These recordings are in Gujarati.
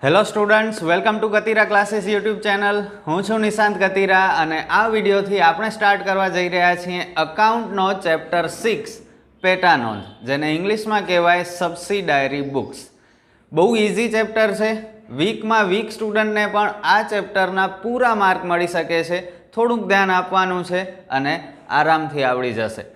Hello students, welcome to Gatira classes YouTube channel. હું છું નિશાંત ગતિરા અને આ વિડીયોથી આપણે સ્ટાર્ટ કરવા જઈ રહ્યા છીએ અકાઉન્ટનો ચેપ્ટર 6 પેટા નોંધ, જેને ઇંગ્લિશમાં કહેવાય સબસિડાયરી બુક્સ। બહુ ઇઝી ચેપ્ટર છે। વીકમાં વીક સ્ટુડન્ટને પણ આ ચેપ્ટરના પૂરા માર્ક મળી શકે છે। થોડુંક ધ્યાન આપવાનું છે અને આરામથી આવડી જશે।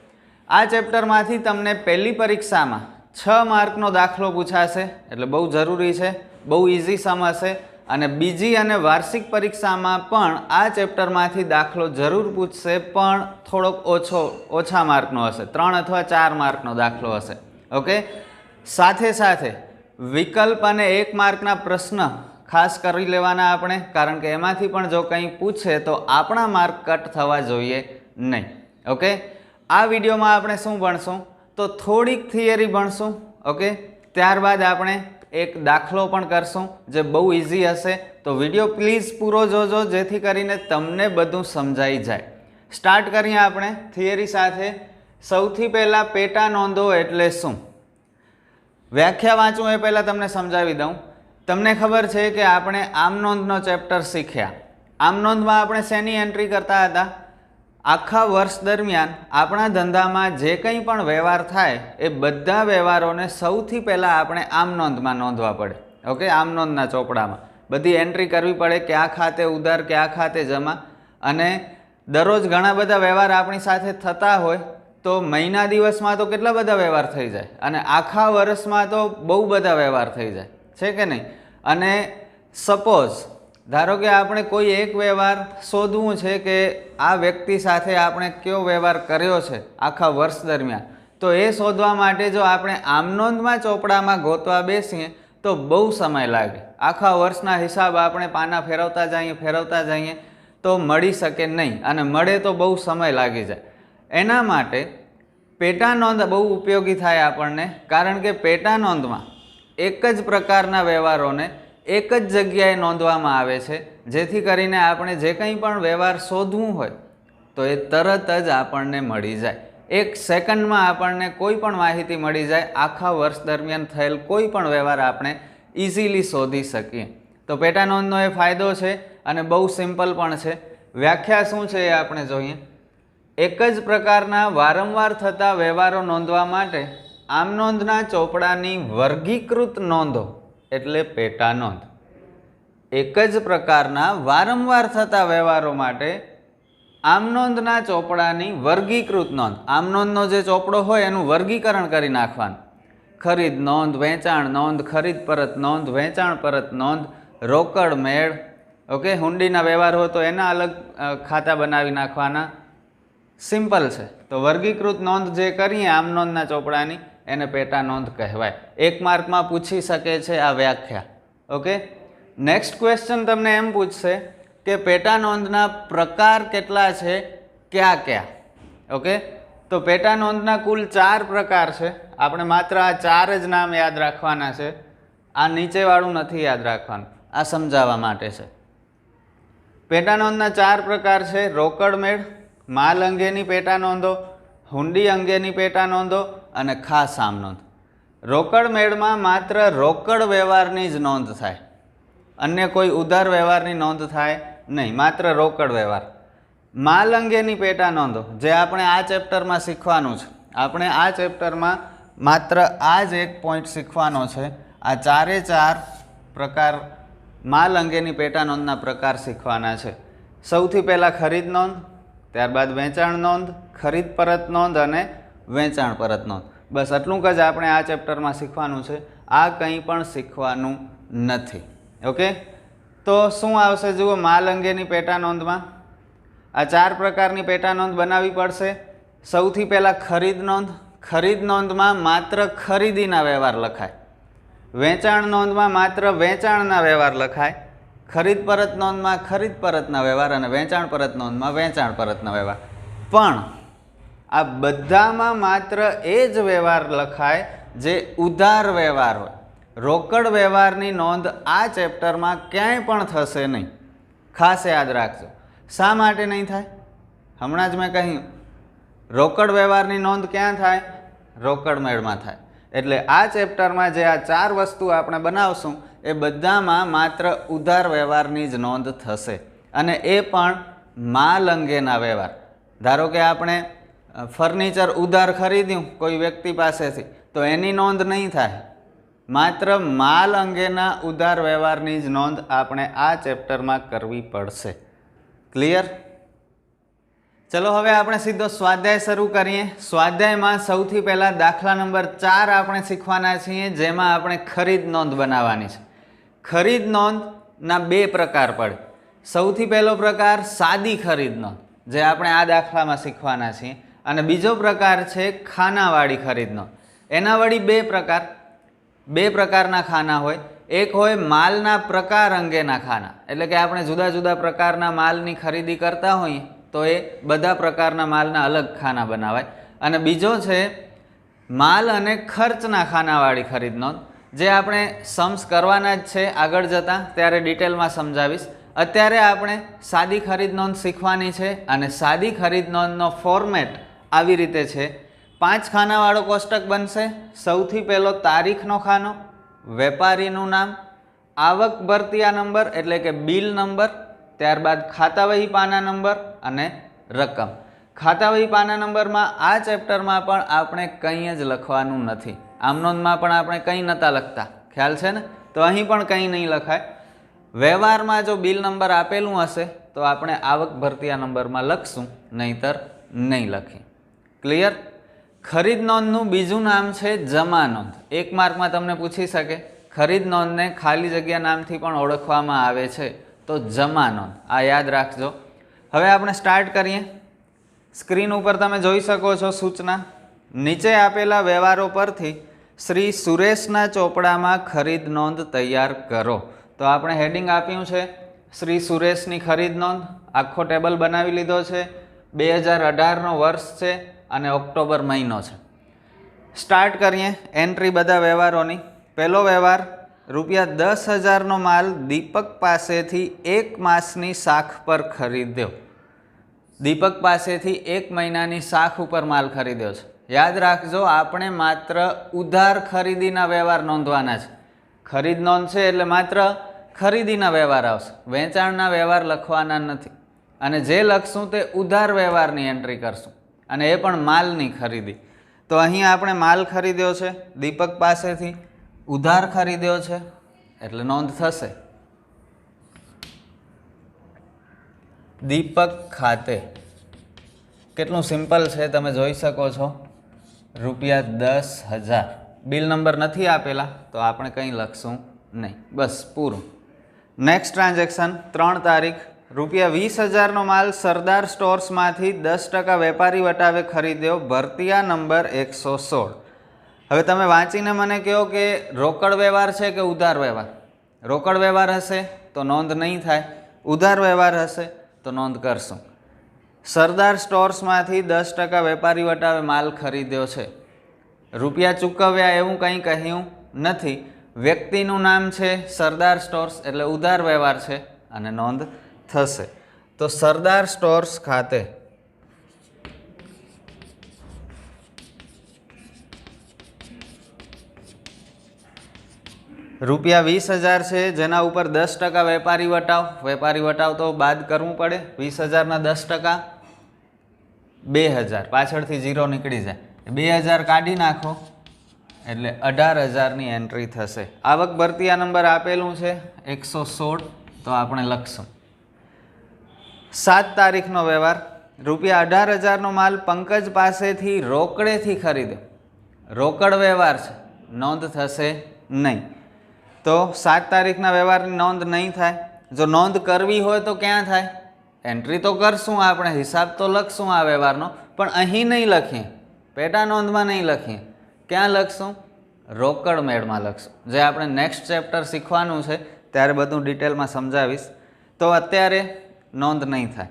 આ ચેપ્ટરમાંથી તમને પહેલી પરીક્ષામાં 6 માર્કનો દાખલો પૂછાશે, એટલે બહુ જરૂરી છે। બહુ ઇઝી સમ હશે અને બીજી અને વાર્ષિક પરીક્ષામાં પણ આ ચેપ્ટરમાંથી દાખલો જરૂર પૂછશે, પણ થોડોક ઓછા માર્કનો હશે, 3 અથવા 4 માર્કનો દાખલો હશે। ઓકે, સાથે સાથે વિકલ્પ અને 1 માર્કના પ્રશ્ન ખાસ કરી લેવાના આપણે, કારણ કે એમાંથી પણ જો કંઈ પૂછે તો આપણા માર્ક કટ થવા જોઈએ નહીં। ઓકે, આ વિડીયોમાં આપણે શું ભણશું તો થોડીક થિયરી ભણશું। ઓકે, ત્યારબાદ આપણે એક દાખલો પણ કરશું જે બહુ ઇઝી હશે। તો વિડીયો પ્લીઝ પૂરો જોજો, જેથી કરીને તમને બધું સમજાઈ જાય। સ્ટાર્ટ કરીએ આપણે થિયરી સાથે। સૌથી પહેલાં પેટા નોંધો એટલે શું, વ્યાખ્યા વાંચું એ પહેલાં તમને સમજાવી દઉં। તમને ખબર છે કે આપણે આમ નોંધનો ચેપ્ટર શીખ્યા। આમ નોંધમાં આપણે શેની એન્ટ્રી કરતા હતા? આખા વર્ષ દરમિયાન આપણા ધંધામાં જે કંઈ પણ વ્યવહાર થાય એ બધા વ્યવહારોને સૌથી પહેલાં આપણે આમ નોંધમાં નોંધવા પડે। ઓકે, આમ નોંધના ચોપડામાં બધી એન્ટ્રી કરવી પડે, કયા ખાતે ઉધાર, કયા ખાતે જમા। અને દરરોજ ઘણા બધા વ્યવહાર આપણી સાથે થતા હોય તો મહિના દિવસમાં તો કેટલા બધા વ્યવહાર થઈ જાય, અને આખા વર્ષમાં તો બહુ બધા વ્યવહાર થઈ જાય છે કે નહીં? અને સપોઝ ધારો કે આપણે કોઈ એક વ્યવહાર શોધવું છે કે આ વ્યક્તિ સાથે આપણે કયો વ્યવહાર કર્યો છે આખા વર્ષ દરમિયાન, તો એ શોધવા માટે જો આપણે આમ નોંધમાં ચોપડામાં ગોતવા બેસીએ તો બહુ સમય લાગે। આખા વર્ષના હિસાબ આપણે પાના ફેરવતા જઈએ તો મળી શકે નહીં, અને મળે તો બહુ સમય લાગી જાય। એના માટે પેટા નોંધ બહુ ઉપયોગી થાય આપણને, કારણ કે પેટા નોંધમાં એક જ પ્રકારના વ્યવહારોને એક જ જગ્યાએ નોંધવામાં આવે છે, જેથી કરીને આપણે જે કંઈ પણ વ્યવહાર શોધવું હોય તો એ તરત જ આપણને મળી જાય। 1 સેકન્ડમાં આપણને કોઈ પણ માહિતી મળી જાય। આખા વર્ષ દરમિયાન થયેલ કોઈ પણ વ્યવહાર આપણે ઇઝીલી શોધી શકીએ। તો પેટા નોંધનો એ ફાયદો છે અને બહુ સિમ્પલ પણ છે। વ્યાખ્યા શું છે એ આપણે જોઈએ। એક જ પ્રકારના વારંવાર થતા વ્યવહારો નોંધવા માટે આમ નોંધના ચોપડાની વર્ગીકૃત નોંધો એટલે પેટા નોંધ। એક જ પ્રકારના વારંવાર થતા વ્યવહારો માટે આમ નોંધના ચોપડાની વર્ગીકૃત નોંધ, આમ નોંધનો જે ચોપડો હોય એનું વર્ગીકરણ કરી નાખવાનું। ખરીદ નોંધ, વેચાણ નોંધ, ખરીદ પરત નોંધ, વેચાણ પરત નોંધ, રોકડ મેળ। ઓકે, હુંડીના વ્યવહાર હોય તો એના અલગ ખાતા બનાવી નાખવાના। સિમ્પલ છે। તો વર્ગીકૃત નોંધ જે કરીએ આમ નોંધના ચોપડાની એને પેટા નોંધ કહેવાય। 1 માર્કમાં પૂછી શકે છે આ વ્યાખ્યા। ઓકે, નેક્સ્ટ ક્વેશ્ચન તમને એમ પૂછશે કે પેટા નોંધના પ્રકાર કેટલા છે, કયા કયા? ઓકે, તો પેટા નોંધના કુલ 4 પ્રકાર છે। આપણે માત્ર આ 4 જ નામ યાદ રાખવાના છે, આ નીચેવાળું નથી યાદ રાખવાનું, આ સમજાવવા માટે છે। પેટા નોંધના 4 પ્રકાર છે: રોકડ મેળ, માલ અંગેની પેટા નોંધો, હુંડી અંગેની પેટા નોંધો અને ખાસ આમ નોંધ। રોકડ મેળમાં માત્ર રોકડ વ્યવહારની જ નોંધ થાય, અન્ય કોઈ ઉધાર વ્યવહારની નોંધ થાય નહીં, માત્ર રોકડ વ્યવહાર। માલ અંગેની પેટા નોંધો જે આપણે આ ચેપ્ટરમાં શીખવાનું છે, આપણે આ ચેપ્ટરમાં માત્ર આ જ એક પોઈન્ટ શીખવાનો છે। આ 4 પ્રકાર માલ અંગેની પેટા નોંધના પ્રકાર શીખવાના છે। સૌથી પહેલાં ખરીદ નોંધ, ત્યારબાદ વેચાણ નોંધ, ખરીદ પરત નોંધ અને વેચાણ પરત નોંધ। બસ આટલું જ આપણે આ ચેપ્ટરમાં શીખવાનું છે, આ કંઈ પણ શીખવાનું નથી। ઓકે, તો શું આવશે જુઓ, માલ અંગેની પેટા નોંધમાં આ 4 પ્રકારની પેટા નોંધ બનાવવી પડશે। સૌથી પહેલાં ખરીદ નોંધ, ખરીદ નોંધમાં માત્ર ખરીદીના વ્યવહાર લખાય। વેચાણ નોંધમાં માત્ર વેચાણના વ્યવહાર લખાય। ખરીદ પરત નોંધમાં ખરીદ પરતના વ્યવહાર અને વેચાણ પરત નોંધમાં વેચાણ પરતના વ્યવહાર। પણ આ બધામાં માત્ર એ જ વ્યવહાર લખાય જે ઉધાર વ્યવહાર હોય। રોકડ વ્યવહારની નોંધ આ ચેપ્ટરમાં ક્યાંય પણ થશે નહીં, ખાસ યાદ રાખજો। શા માટે નહીં થાય? હમણાં જ મેં કહ્યું, રોકડ વ્યવહારની નોંધ ક્યાં થાય? રોકડ મેળમાં થાય। એટલે આ ચેપ્ટરમાં જે આ 4 વસ્તુ આપણે બનાવશું એ બધામાં માત્ર ઉધાર વ્યવહારની જ નોંધ થશે, અને એ પણ માલ અંગેના વ્યવહાર. ધારો કે આપણે ફર્નિચર ઉધાર ખરીદ્યું કોઈ વ્યક્તિ પાસેથી, તો એની નોંધ નહીં થાય. માત્ર માલ અંગેના ઉધાર વ્યવહારની જ નોંધ આપણે આ ચેપ્ટરમાં કરવી પડશે. ક્લિયર? ચલો હવે આપણે સીધો સ્વાધ્યાય શરૂ કરીએ. સ્વાધ્યાયમાં સૌથી પહેલાં દાખલા નંબર 4 આપણે શીખવાના છીએ, જેમાં આપણે ખરીદ નોંધ બનાવવાની છે. ખરીદ નોંધના 2 પ્રકાર પડે. સૌથી પહેલો પ્રકાર સાદી ખરીદ નોંધ, જે આપણે આ દાખલામાં શીખવાના છીએ, અને બીજો પ્રકાર છે ખાનાવાળી ખરીદ નોંધ. એના વળી 2 પ્રકારના ખાના હોય. એક હોય માલના પ્રકાર અંગેના ખાના, એટલે કે આપણે જુદા જુદા પ્રકારના માલની ખરીદી કરતા હોઈએ તો એ બધા પ્રકારના માલના અલગ ખાના બનાવાય. અને બીજો છે માલ અને ખર્ચના ખાનાવાળી ખરીદ નોંધ, જે આપણે સમ્સ કરવાના જ છે આગળ જતાં, ત્યારે ડિટેલમાં સમજાવીશ. અત્યારે આપણે સાદી ખરીદ નોંધ શીખવાની છે, અને સાદી ખરીદ નોંધનો ફોર્મેટ આવી રીતે છે. 5 ખાનાવાળો કોષ્ટક બનશે. સૌથી પહેલો તારીખનો ખાનો, વેપારીનું નામ, આવક ભરતીયા નંબર એટલે કે બિલ નંબર, ત્યારબાદ ખાતાવહી પાના નંબર અને રકમ. ખાતાવહી પાના નંબરમાં આ ચેપ્ટરમાં પણ આપણે કંઈ જ લખવાનું નથી. આમનોંધમાં પણ આપણે કંઈ નહોતા લખતા, ખ્યાલ છે ને? તો અહીં પણ કંઈ નહીં લખાય. વ્યવહારમાં જો બિલ નંબર આપેલું હશે તો આપણે આવક ભરતીયા નંબરમાં લખશું, નહીંતર નહીં લખીએ. ક્લિયર? ખરીદ નોંધનું બીજું નામ છે જમા નોંધ. 1 માર્કમાં તમને પૂછી શકે ખરીદ નોંધને ખાલી જગ્યા નામથી પણ ઓળખવામાં આવે છે, તો જમા નોંધ. આ યાદ રાખજો. હવે આપણે સ્ટાર્ટ કરીએ. સ્ક્રીન ઉપર તમે જોઈ શકો છો સૂચના. નીચે આપેલા વ્યવહારો પરથી શ્રી સુરેશના ચોપડામાં ખરીદ નોંધ તૈયાર કરો. તો આપણે હેડિંગ આપ્યું છે શ્રી સુરેશની ખરીદ નોંધ. આખો ટેબલ બનાવી લીધો છે. 2018નો વર્ષ છે અને ઓક્ટોબર મહિનો છે. સ્ટાર્ટ કરીએ એન્ટ્રી બધા વ્યવહારોની. પહેલો વ્યવહાર, ₹10,000નો માલ દીપક પાસેથી 1 માસની શાખ પર ખરીદ્યો. દીપક પાસેથી 1 મહિનાની શાખ ઉપર માલ ખરીદ્યો છે. યાદ રાખજો, આપણે માત્ર ઉધાર ખરીદીના વ્યવહાર નોંધવાના છે. ખરીદ નોંધ છે એટલે માત્ર ખરીદીના વ્યવહાર આવશે, વેચાણના વ્યવહાર લખવાના નથી. અને જે લખશું તે ઉધાર વ્યવહારની એન્ટ્રી કરશું, અને એ પણ માલની ખરીદી. તો અહીં આપણે માલ ખરીદ્યો છે દીપક પાસેથી, ઉધાર ખરીદ્યો છે એટલે નોંધ થશે. દીપક ખાતે કેટલું સિમ્પલ છે તમે જોઈ શકો છો, ₹10,000. બિલ નંબર નથી આપેલા તો આપણે કંઈ લખશું નહીં, બસ પૂરું. નેક્સ્ટ ટ્રાન્ઝેક્શન 3 તારીખ, ₹20,000નો માલ સરદાર સ્ટોર્સમાંથી 10% વેપારી વટાવે ખરીદ્યો, ભરતીયા નંબર 116. હવે તમે વાંચીને મને કહો કે રોકડ વ્યવહાર છે કે ઉધાર વ્યવહાર? રોકડ વ્યવહાર હશે તો નોંધ નહીં થાય, ઉધાર વ્યવહાર હશે તો નોંધ કરશું. સરદાર સ્ટોર્સમાંથી 10% વેપારી વટાવે માલ ખરીદ્યો છે. રૂપિયા ચૂકવ્યા એવું કંઈ કહ્યું નથી. વ્યક્તિનું નામ છે સરદાર સ્ટોર્સ એટલે ઉધાર વ્યવહાર છે અને નોંધ થશે. તો સરદાર સ્ટોર્સ ખાતે ₹20,000 છે, જેના ઉપર 10% વેપારી વટાવ તો બાદ કરવું પડે. 20,000ના 10% 2,000, પાછળથી 0 નીકળી જાય, 2,000 કાઢી નાખો એટલે 18,000ની એન્ટ્રી થશે. આવક ભરતીયા નંબર આપેલું છે 116, તો આપણે લખશું. 7 તારીખનો વ્યવહાર, ₹18,000નો માલ પંકજ પાસેથી રોકડેથી ખરીદ્યો. રોકડ વ્યવહાર છે, નોંધ થશે નહીં. તો 7 તારીખના વ્યવહારની નોંધ નહીં થાય. જો નોંધ કરવી હોય તો ક્યાં થાય? એન્ટ્રી તો કરશું આપણે, હિસાબ તો લખશું આ વ્યવહારનો, પણ અહીં નહીં લખીએ, પેટા નોંધમાં નહીં લખીએ. ક્યાં લખશું? રોકડ મેળમાં લખશું, જે આપણે નેક્સ્ટ ચેપ્ટર શીખવાનું છે ત્યારે બધું ડિટેલમાં સમજાવીશ. તો અત્યારે નોંધ નહીં થાય.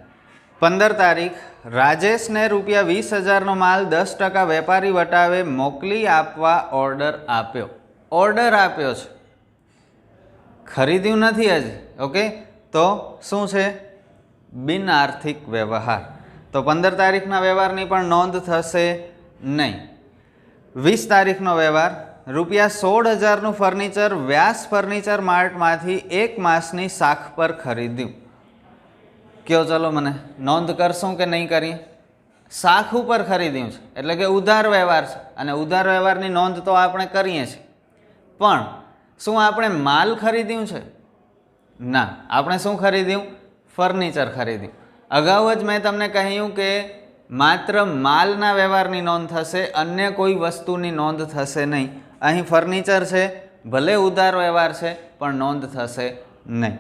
15 તારીખ, રાજેશને ₹20,000નો માલ 10% વેપારી વટાવે મોકલી આપવા ઓર્ડર આપ્યો. ઓર્ડર આપ્યો છે, ખરીદ્યું નથી હજી. ઓકે, તો શું છે? બિન આર્થિક વ્યવહાર. તો 15 તારીખના વ્યવહારની પણ નોંધ થશે નહીં. 20 તારીખનો વ્યવહાર, ₹16,000નું ફર્નિચર વ્યાસ ફર્નિચર માર્ટમાંથી 1 માસની શાખ પર ખરીદ્યું. કયો ચલો મને નોંધ કરશું કે નહીં કરીએ? શાખ ઉપર ખરીદ્યું છે એટલે કે ઉધાર વ્યવહાર છે અને ઉધાર વ્યવહારની નોંધ તો આપણે કરીએ છીએ, પણ શું આપણે માલ ખરીદ્યું છે? ના, આપણે શું ખરીદ્યું? ફર્નિચર ખરીદ્યું. અગાઉ જ મેં તમને કહ્યું કે માત્ર માલના વ્યવહારની નોંધ થશે, અન્ય કોઈ વસ્તુની નોંધ થશે નહીં. અહીં ફર્નિચર છે, ભલે ઉધાર વ્યવહાર છે પણ નોંધ થશે નહીં.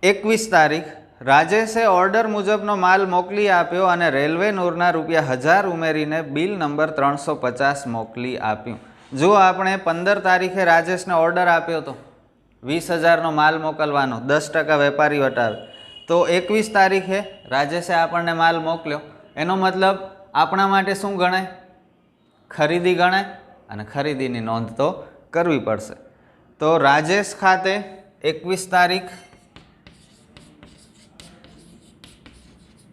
21 તારીખ, રાજેશે ઓર્ડર મુજબનો માલ મોકલી આપ્યો અને રેલવે નૂરના ₹1000 ઉમેરીને બિલ નંબર 350 મોકલી આપ્યું. જો આપણે 15 તારીખે રાજેશને ઓર્ડર આપ્યો હતો 20,000નો માલ મોકલવાનો, 10% વેપારી વટાવે, તો 21 તારીખે રાજેશે આપણને માલ મોકલ્યો, એનો મતલબ આપણા માટે શું ગણાય? ખરીદી ગણાય અને ખરીદીની નોંધ તો કરવી પડશે. તો રાજેશ ખાતે 21 તારીખ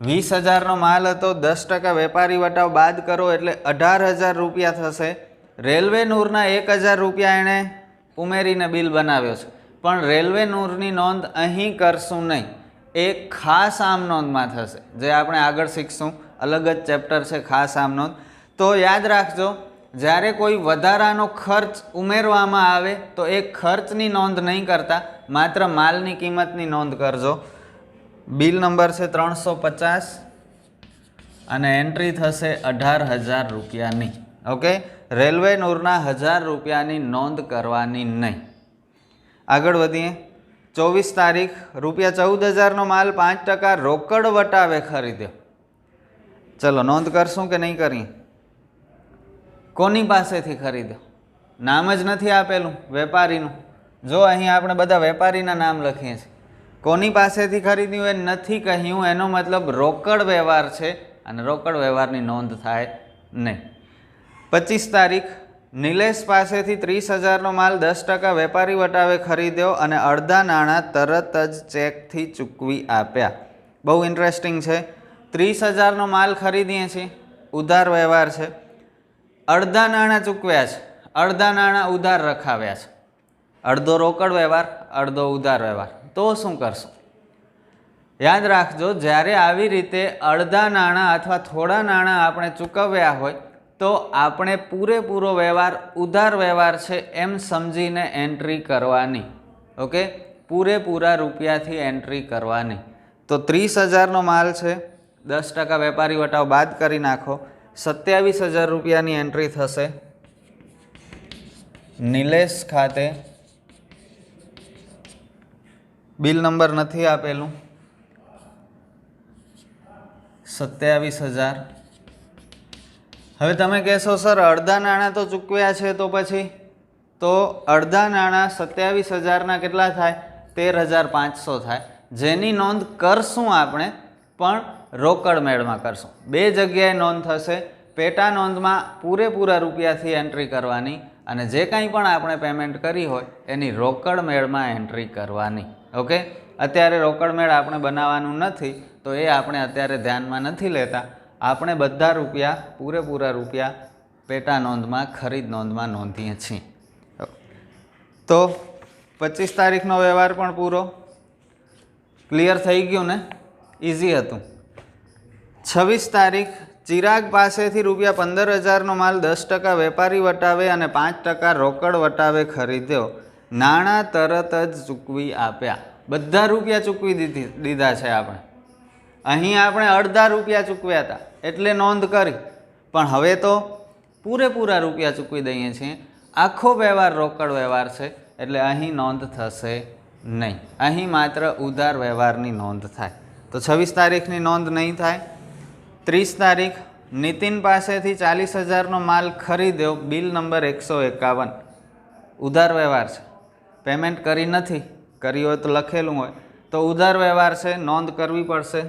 20,000નો માલ હતો, 10% વેપારી વટાવ બાદ કરો એટલે ₹18,000 થશે. રેલવે નૂરના ₹1,000 એણે ઉમેરીને બિલ બનાવ્યો છે, પણ રેલવે નૂરની નોંધ અહીં કરશું નહીં, એ ખાસ આમ નોંધમાં થશે, જે આપણે આગળ શીખશું. અલગ જ ચેપ્ટર છે ખાસ આમ નોંધ. તો યાદ રાખજો, જ્યારે કોઈ વધારાનો ખર્ચ ઉમેરવામાં આવે તો એ ખર્ચની નોંધ નહીં કરતા, માત્ર માલની કિંમતની નોંધ કરજો. બિલ નંબર છે 350 અને એન્ટ્રી થશે ₹18,000ની. ઓકે, રેલવે નૂરના ₹1,000ની નોંધ કરવાની નહીં. આગળ વધીએ. 24 તારીખ, ₹14,000નો માલ 5% રોકડ વટાવે ખરીદ્યો. ચલો નોંધ કરશું કે નહીં કરીએ? કોની પાસેથી ખરીદ્યો? નામ જ નથી આપેલું વેપારીનું. જો અહીં આપણે બધા વેપારીના નામ લખીએ છીએ, કોની પાસેથી ખરીદ્યું એ નથી કહ્યું, એનો મતલબ રોકડ વ્યવહાર છે અને રોકડ વ્યવહારની નોંધ થાય નહીં. 25 તારીખ, નિલેશ પાસેથી 30,000નો માલ 10% વેપારી વટાવે ખરીદ્યો અને અડધા નાણાં તરત જ ચેકથી ચૂકવી આપ્યા. બહુ ઇન્ટરેસ્ટિંગ છે. 30,000નો માલ ખરીદીએ છીએ, ઉધાર વ્યવહાર છે, અડધા નાણાં ચૂકવ્યા છે, અડધા નાણાં ઉધાર રખાવ્યા છે. અડધો રોકડ વ્યવહાર, અડધો ઉધાર વ્યવહાર. તો શું કરશું? યાદ રાખજો, જ્યારે આવી રીતે અડધા નાણાં અથવા થોડા નાણાં આપણે ચૂકવ્યા હોય તો આપણે પૂરેપૂરો વ્યવહાર ઉધાર વ્યવહાર છે એમ સમજીને એન્ટ્રી કરવાની. ઓકે, પૂરેપૂરા રૂપિયાથી એન્ટ્રી કરવાની. તો 30,000નો માલ છે, 10% વેપારી વટાવ બાદ કરી નાખો, ₹27,000ની એન્ટ્રી થશે. નિલેશ ખાતે બિલ નંબર નથી આપેલું, 27,000. હવે તમે કહેશો સર અડધા નાણાં તો ચૂકવ્યા છે, તો પછી તો અડધા નાણાં 27,000ના કેટલા થાય? 13,500 થાય, જેની નોંધ કરશું આપણે, પણ રોકડ મેળમાં કરશું. બે જગ્યાએ નોંધ થશે. પેટા નોંધમાં પૂરેપૂરા રૂપિયાથી એન્ટ્રી કરવાની અને જે કંઈ પણ આપણે પેમેન્ટ કરી હોય એની રોકડ મેળમાં એન્ટ્રી કરવાની. ઓકે, અત્યારે રોકડ મેળ આપણે બનાવવાનું નથી, તો એ આપણે અત્યારે ધ્યાનમાં નથી લેતા. આપણે બધા રૂપિયા, પૂરેપૂરા રૂપિયા પેટા નોંધમાં, ખરીદ નોંધમાં નોંધીએ છીએ. તો 25 તારીખનો વ્યવહાર પણ પૂરો. ક્લિયર થઈ ગયું ને? ઇઝી હતું. 26 તારીખ, ચિરાગ પાસેથી ₹15,000નો માલ 10% વેપારી વટાવે અને 5% રોકડ વટાવે ખરીદ્યો. નાણાં તરત જ ચૂકવી આપ્યા. બધા રૂપિયા ચૂકવી દીધા છે આપણે. અહીં આપણે અડધા રૂપિયા ચૂકવ્યા હતા એટલે નોંધ કરી, પણ હવે તો પૂરેપૂરા રૂપિયા ચૂકવી દઈએ છીએ. આખો વ્યવહાર રોકડ વ્યવહાર છે એટલે અહીં નોંધ થશે નહીં. અહીં માત્ર ઉધાર વ્યવહારની નોંધ થાય. તો 26 તારીખની નોંધ નહીં થાય. 30 તારીખ, નીતિન પાસેથી 40,000નો માલ ખરીદ્યો, બિલ નંબર 151. ઉધાર વ્યવહાર છે, પેમેન્ટ કરી નથી, કરી હોય તો લખેલું હોય, તો ઉધાર વ્યવહાર છે, નોંધ કરવી પડશે.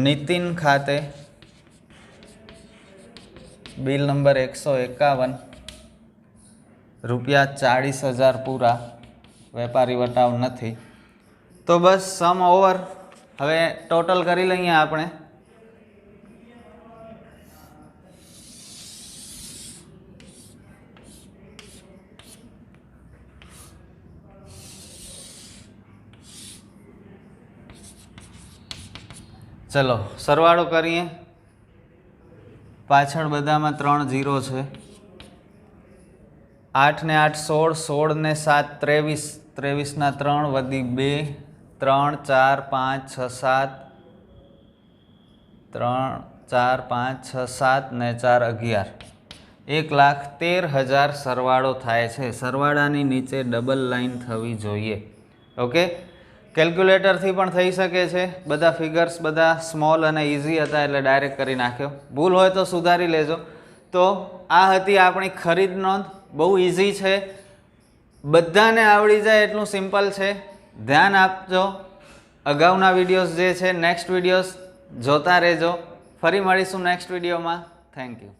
નીતિન ખાતે બિલ નંબર 151, ₹40,000 પૂરા, વેપારી વટાવ નથી. તો બસ સમ ઓવર. હવે ટોટલ કરી લઈએ આપણે. ચલો સરવાળો કરીએ. પાછળ બધામાં 3 0 છે. 8 ને 8 16, 16 ને 7 23, 23 ના 3 વધી 2, 3 4 5 6 7, 3 4 5 6 7 ને 4 11, 1,13,000 સરવાળો થાય છે. સરવાળાની નીચે ડબલ લાઈન થવી જોઈએ. ઓકે, કેલ્ક્યુલેટરથી પણ થઈ શકે છે. બધા ફિગર્સ બધા સ્મોલ અને ઇઝી હતા એટલે ડાયરેક્ટ કરી નાખ્યો. ભૂલ હોય તો સુધારી લેજો. તો આ હતી આપણી ખરીદ નોંધ. બહુ ઇઝી છે, બધાને આવડી જાય એટલું સિમ્પલ છે. ધ્યાન આપજો. અગાઉના વિડીયોઝ જે છે નેક્સ્ટ વિડીયોઝ જોતા રહેજો. ફરી મળીશું નેક્સ્ટ વિડીયોમાં. Thank you.